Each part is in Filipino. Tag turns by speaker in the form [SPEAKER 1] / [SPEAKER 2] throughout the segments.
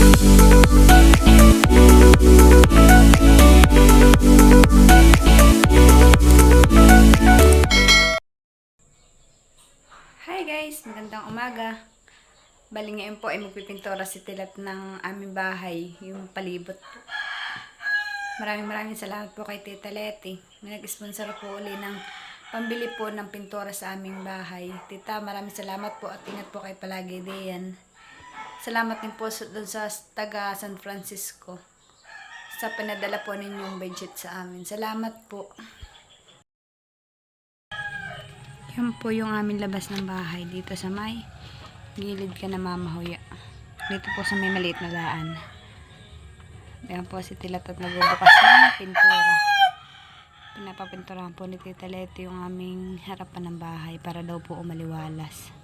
[SPEAKER 1] Hi guys! Magandang umaga. Bali ngayon po ay magpipintura si Tilat ng aming bahay, yung palibot po. Maraming salamat po kay Tita Leti. May nag-sponsor po uli ng pambili po ng pintura sa aming bahay. Tita, maraming salamat po at ingat po kayo palagi diyan. Salamat din po doon sa taga San Francisco sa pinadala po ninyong budget sa amin. Salamat po. Yan po yung aming labas ng bahay dito sa may gilid ka na mamahuya. Dito po sa may maliit na daan. Yan po si Tilat at nagbubukas ng pintura. Pinapapinturahan po ni Tita Leti yung aming harapan ng bahay para daw po umaliwalas.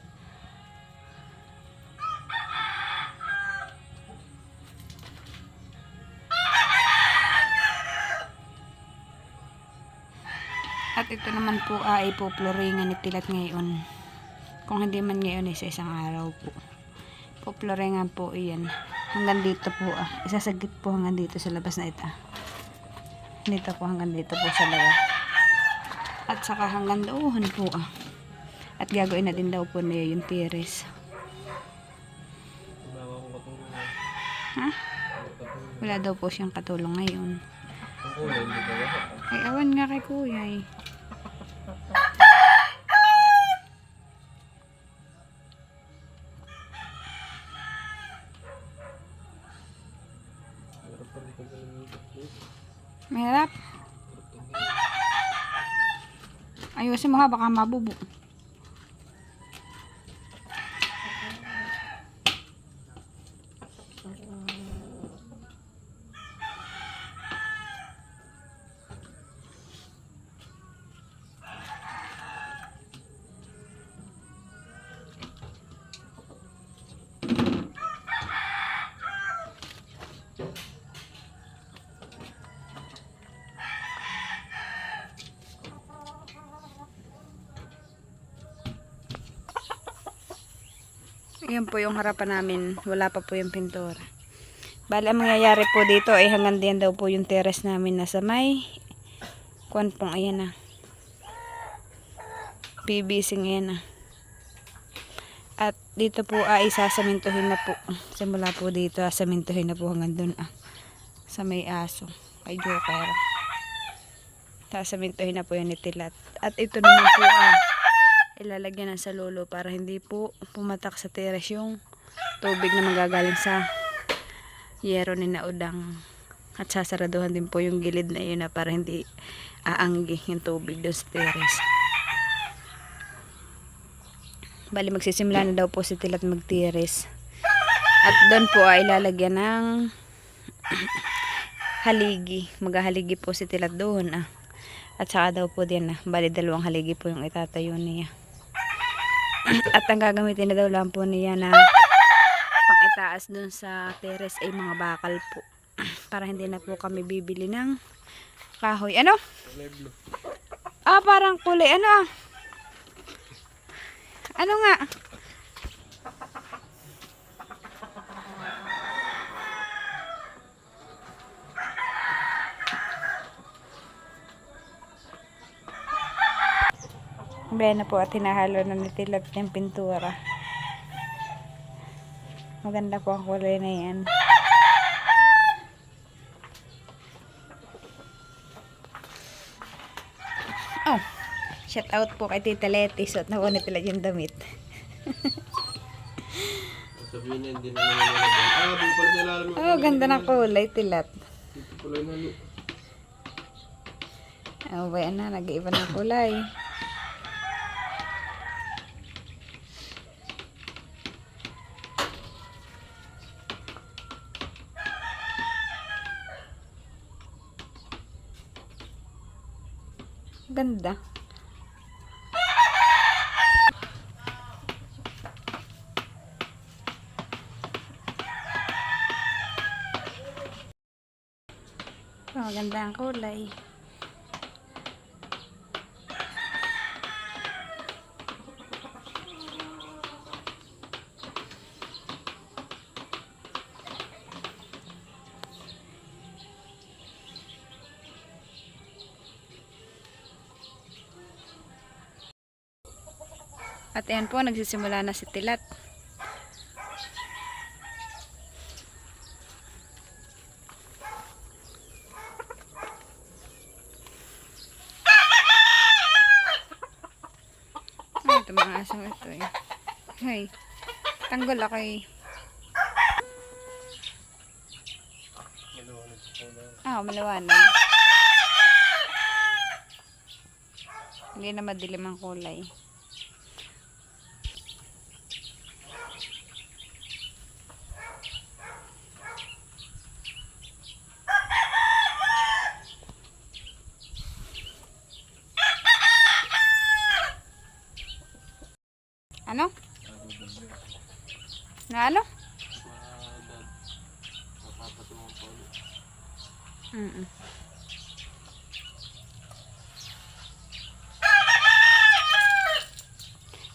[SPEAKER 1] At ito naman po ay puploringan ni Tilat ngayon. Kung hindi man ngayon ay sa isang araw po. Puploringan po iyan. Hanggang dito po isasagit po hanggang dito sa labas na ito. Dito po hanggang dito po sa labas. At saka hanggang doon po At gagawin na din daw po niya yung tiris. Ha? Wala daw po siyang katulong ngayon. Ay, awan nga kay kuya eh. Mahirap. Ayusin mo ha, baka mabubo. Ayan po yung harapan namin. Wala pa po yung pintura. Bali, ang mangyayari po dito ay hanggang diyan daw po yung terrace namin na sa may kuwan pong ayan na. PVC ngayon na. At dito po ay sasamintuhin na po. Simula po dito, sasamintuhin na po hanggang dun sa may aso. Kay Joker. Sasamintuhin na po yun ni Tilat. At ito naman po ilalagyan ng salolo para hindi po pumatak sa terrace yung tubig na magagaling sa yero ni Naudang. At sasaraduhan din po yung gilid na yun para hindi aanggi yung tubig doon sa terrace. Bali magsisimula na daw po si Tilat mag-terrace. At doon po ay ilalagyan ng haligi. Maghahaligi po si Tilat doon At saka daw po din bali 2 haligi po yung itatayo niya. At ang gagamitin na daw lang po niya na pang itaas dun sa terrace ay mga bakal po. Para hindi na po kami bibili ng kahoy. Ano? Parang kulay. Ano? Ano nga? Bena po at hinahalo na ni Tilat yung pintura. Maganda po ang kulay na yan. Oh, shout out po kay Tita Leti. Suot na po ni Tilat yung damit.
[SPEAKER 2] Sabihin na hindi naman nalalaban. Doon pala nalalaman.
[SPEAKER 1] Oh, ganda ng kulay, Tilat.
[SPEAKER 2] Dito pala nalo.
[SPEAKER 1] Oh, bayan na, nag-iiba ng kulay. Ganda. Ganda ang kulay. At ayan po, nagsisimula na si Tilat. Ay, ito mga asang ito eh. Ay, tanggol ako eh. Maliwanag. Hindi na madilim ang kulay. Ano? Na ano?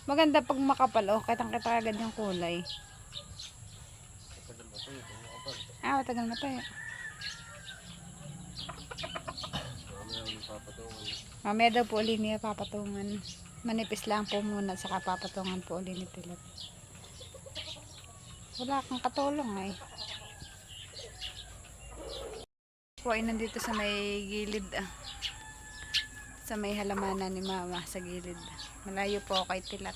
[SPEAKER 1] Maganda pag makapal, oh. Kitang-kita agad yung kulay. Matagal matay. Mamaya daw po ulit niya papatungan. Manipis lang po muna, saka papatungan po ulit ni Tilat. Wala kang katulong eh. Po ay nandito sa may gilid sa may halamanan ni Mama sa gilid. Malayo po kay Tilat.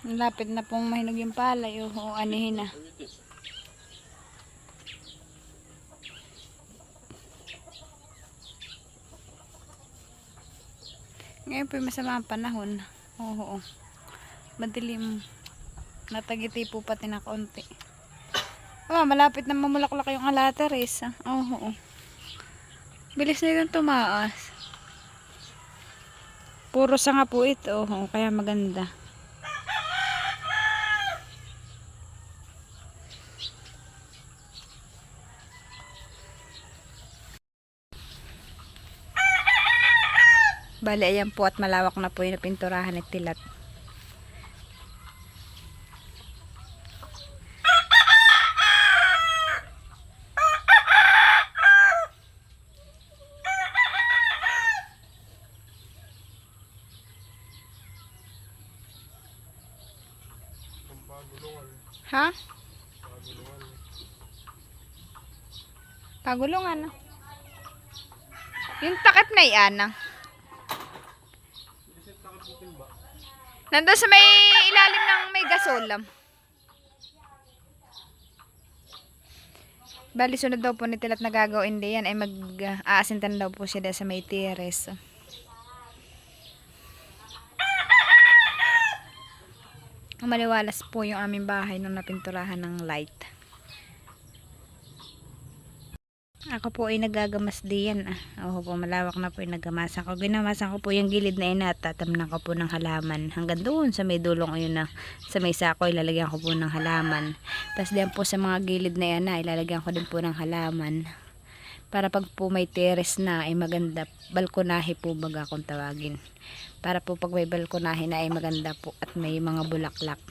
[SPEAKER 1] Lapit na pong mahinog yung palay. Anihin na. Ngayon po masama ang panahon. Oo. Madilim. Natagiti po pati na konti. Malapit na mamulaklak yung alataris. Oo. Bilis na itong tumaas. Puro sanga po ito. Kaya maganda. Bale, ayan po at malawak na po yung pinturahan ni Tilat. Ha? Pagulungan. Yung takip na yan. Nandun sa may ilalim ng may gasolam. Bali, sunod daw po ni Tilat na gagawin diyan ay mag-aasintan daw po siya sa may tires. Maliwalas po yung aming bahay nung napinturahan ng light. Ako po ay nagagamas diyan. Po, malawak na po yung nagamasan ko. Ginamasan ko po yung gilid na ina at tatamnan ko po ng halaman. Hanggang doon sa may dulong ayun na sa may sako ilalagyan ko po ng halaman. Tapos diyan po sa mga gilid na yan ilalagyan ko din po ng halaman. Para pag po may terrace na ay maganda. Balkonahe po baga kung tawagin. Para po pag may balkonahe na ay maganda po at may mga bulaklak.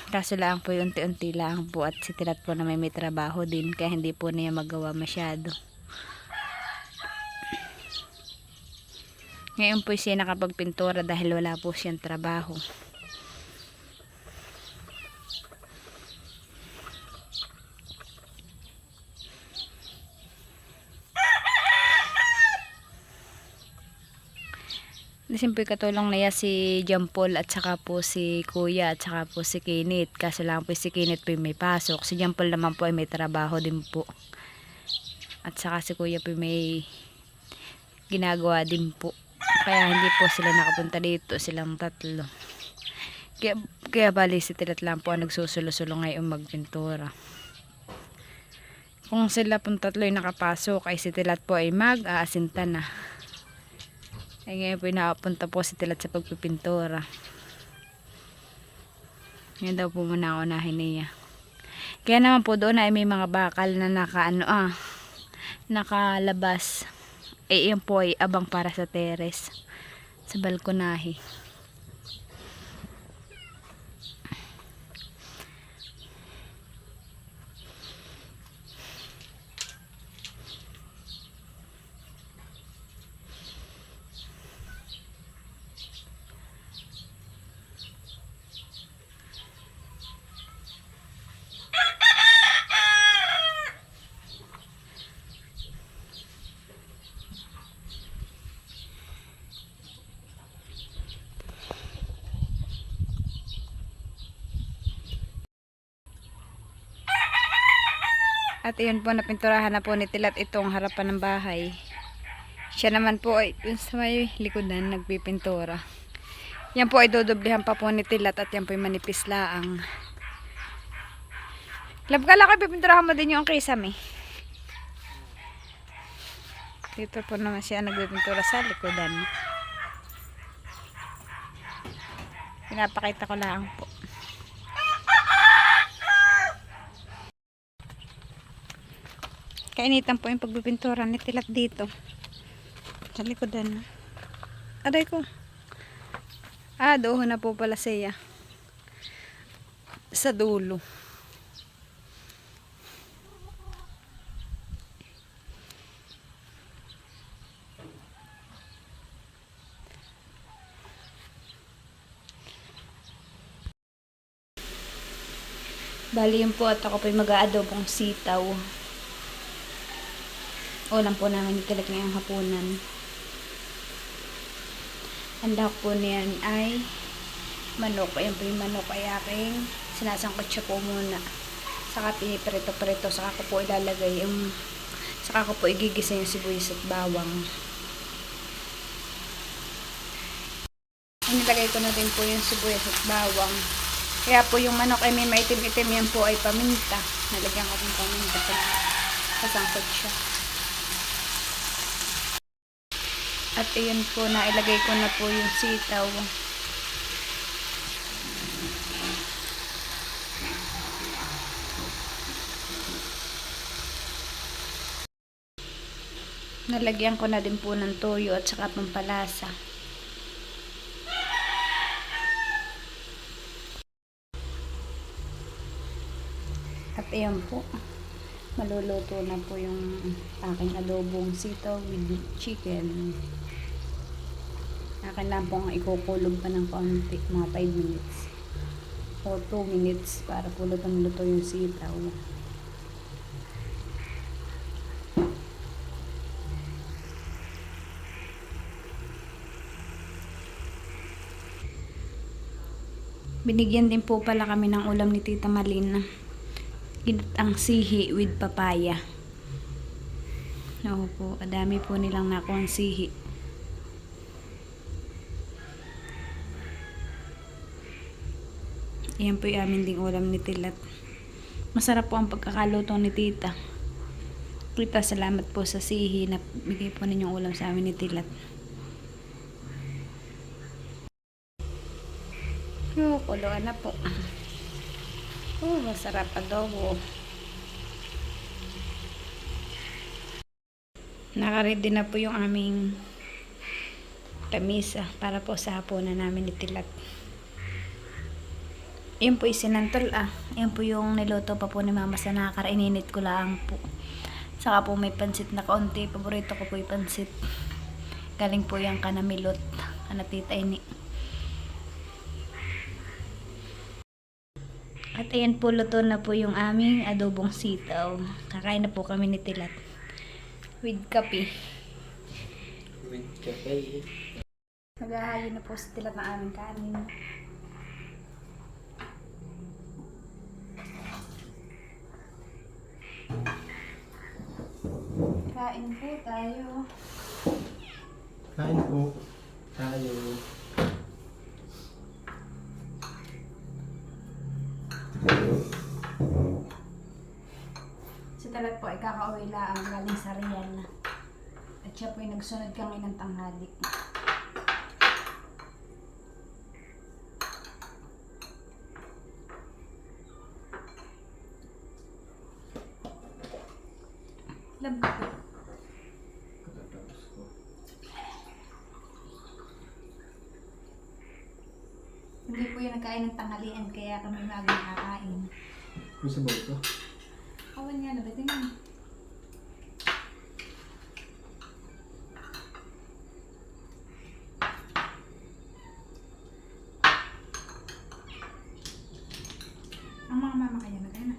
[SPEAKER 1] Kaso lang po unti-unti lang po at si Tilat po na may trabaho din kaya hindi po niya magawa masyado. Ngayon po siya nakapagpintura dahil wala po siyang trabaho. Siyempre katulong na si John Paul at saka po si Kuya at saka po si Kinit. Kaso lang po si Kinit po may pasok. Si John Paul naman po ay may trabaho din po. At saka si Kuya po may ginagawa din po. Kaya hindi po sila nakapunta dito. Silang tatlo. Kaya bali si Tilat lang po ang nagsusulo-sulo ngayon magpintura. Kung sila pong tatlo ay nakapasok ay si Tilat po ay mag-aasinta na. Ay ngayon po inapunta po si Tilat sa pagpipintura. Ngayon daw po muna unahin niya. Kaya naman po doon ay may mga bakal na nakalabas. Iyon po ay abang para sa terrace. Sa balkonahe. At iyon po, napinturahan na po ni Tilat itong harapan ng bahay. Siya naman po ay dun sa may likodan nagpipintura. Yan po ay dodoblehan pa po ni Tilat at yan po ay manipis laang. Lab ka lang, pipinturahan mo din yung kisame. Dito po naman siya nagpipintura sa likodan. Pinapakita ko lang po. Kainitan po yung pagpipintura ni Tilat dito. Sa likodan. Aray ko. Doon na po pala siya. Sa dulo. Bali yun po at ako po mag-aadobong sitaw. Ulam po namin Tilat ngayong hapunan. Ang dahok po niyan ay manok. Ayan po yung manok ay aking sinasangkot siya po muna. Saka piniprito-prito. Saka ko po ilalagay yung saka ko po igigisa yung sibuyas at bawang. Inilagay ko na din po yung sibuyas at bawang. Kaya po yung manok ay may maitim-itim, yan po ay paminta. Nalagyan ko ng paminta pag kasangkot siya. At iyon po, nailagay ko na po yung sitaw. Nalagyan ko na din po ng toyo at saka pampalasa. At ayan po, maluluto na po yung aking adobong sitaw with chicken. Akin lang po ang ikukulog pa ng kaunti, mga 5 minutes or 2 minutes para po lutong-luto yung sitaw. Binigyan din po pala kami ng ulam ni Tita Malin. Ginatang sihi with papaya. Oo po, adami po nilang nakuha sihi. Ayan po yung amin ding ulam ni Tilat. Masarap po ang pagkakaluto ni Tita. Tita, salamat po sa sihi na bigay po ninyong ulam sa amin ni Tilat. Kuluan na po. Masarap adobo. Nakaready na po yung aming tamisa para po sa hapunan namin ni Tilat. Yan po isinantol Yan po yung niluto pa po ni Mama sa nakakar. Ininit ko lang po. Saka po may pansit na kaunti. Paborito ko po yung pansit. Galing po yung kanamilot. Kanatita ini. At ayan po, luto na po yung aming adobong sitaw. Kakain na po kami ni Tilat. With kape.
[SPEAKER 2] With cafe.
[SPEAKER 1] Naghahayin na po si Tilat ng aming kanin. Kain po tayo.
[SPEAKER 2] Kain po tayo.
[SPEAKER 1] Si Talat po ay kakauwi lang galing sa Rian. At siya po ay nagsunod kami ng tanghali. Lab po. Hindi po yung nagkain ng tanghalian kaya kami maagang kakain.
[SPEAKER 2] May sabaw ito.
[SPEAKER 1] Awan nga na ba? Tingnan. Ang mga mama kaya na kaya na.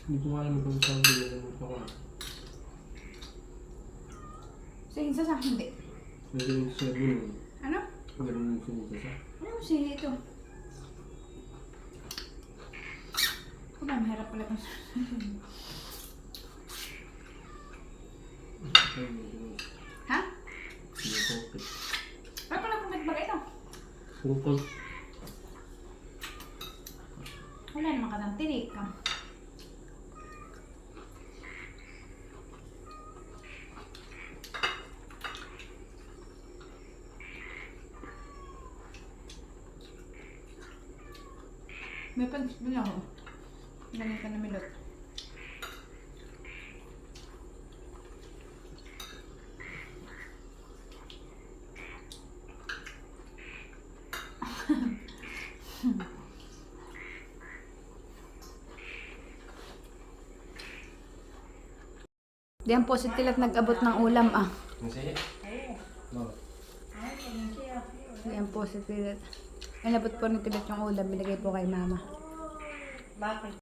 [SPEAKER 2] Hindi ko alam kung saan binigyan mo ko.
[SPEAKER 1] Sa insa sa hindi.
[SPEAKER 2] Naging siya yun.
[SPEAKER 1] Ano?
[SPEAKER 2] Ganun yung sinita siya.
[SPEAKER 1] Ano si ito? Kung ba, mahirap pala kung ha?
[SPEAKER 2] Hindi ko okay.
[SPEAKER 1] Ano pala kung nagbaga ito?
[SPEAKER 2] Pukol.
[SPEAKER 1] Wala naman ka ng tirik ka. May pag-spoon ako. Galing ka na milot. Diyan po si Tilat nag-abot ng ulam ah.
[SPEAKER 2] Masaya? Oo.
[SPEAKER 1] Diyan po si Tilat. Inabot po ni Tilat yung ulam. Binigay po kay Mama.
[SPEAKER 3] Bakit?